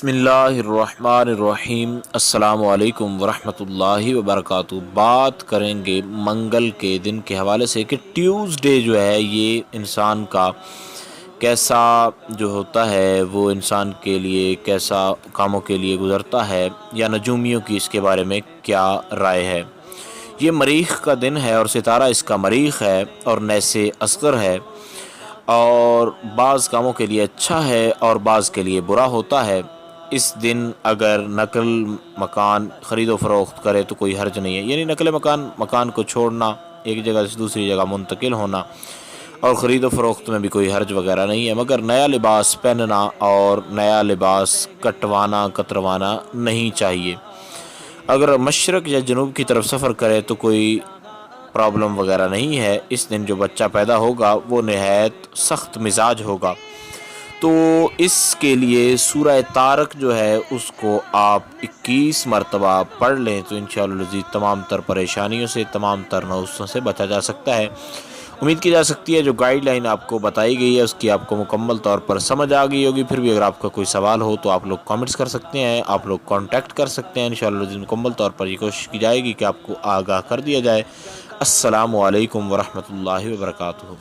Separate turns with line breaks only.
بسم اللہ الرحمن الرحیم۔ السلام علیکم ورحمۃ اللہ وبرکاتہ۔ بات کریں گے منگل کے دن کے حوالے سے کہ ٹیوزڈے جو ہے یہ انسان کا کیسا جو ہوتا ہے وہ انسان کے لیے کیسا کاموں کے لیے گزرتا ہے، یا نجومیوں کی اس کے بارے میں کیا رائے ہے۔ یہ مریخ کا دن ہے اور ستارہ اس کا مریخ ہے اور نیسے اصغر ہے، اور بعض کاموں کے لیے اچھا ہے اور بعض کے لیے برا ہوتا ہے۔ اس دن اگر نقل مکان خرید و فروخت کرے تو کوئی حرج نہیں ہے، یعنی نقل مکان کو چھوڑنا، ایک جگہ سے دوسری جگہ منتقل ہونا، اور خرید و فروخت میں بھی کوئی حرج وغیرہ نہیں ہے، مگر نیا لباس پہننا اور نیا لباس کتروانا نہیں چاہیے۔ اگر مشرق یا جنوب کی طرف سفر کرے تو کوئی پرابلم وغیرہ نہیں ہے۔ اس دن جو بچہ پیدا ہوگا وہ نہایت سخت مزاج ہوگا، تو اس کے لیے سورہ طارق جو ہے اس کو آپ 21 مرتبہ پڑھ لیں تو انشاءاللہ العزیز تمام تر پریشانیوں سے، تمام تر نحوستوں سے بچا جا سکتا ہے۔ امید کی جا سکتی ہے جو گائیڈ لائن آپ کو بتائی گئی ہے اس کی آپ کو مکمل طور پر سمجھ آ گئی ہوگی۔ پھر بھی اگر آپ کا کوئی سوال ہو تو آپ لوگ کامنٹس کر سکتے ہیں، آپ لوگ کانٹیکٹ کر سکتے ہیں۔ انشاءاللہ العزیز مکمل طور پر یہ کوشش کی جائے گی کہ آپ کو آگاہ کر دیا جائے۔ السلام علیکم ورحمۃ اللہ وبرکاتہ۔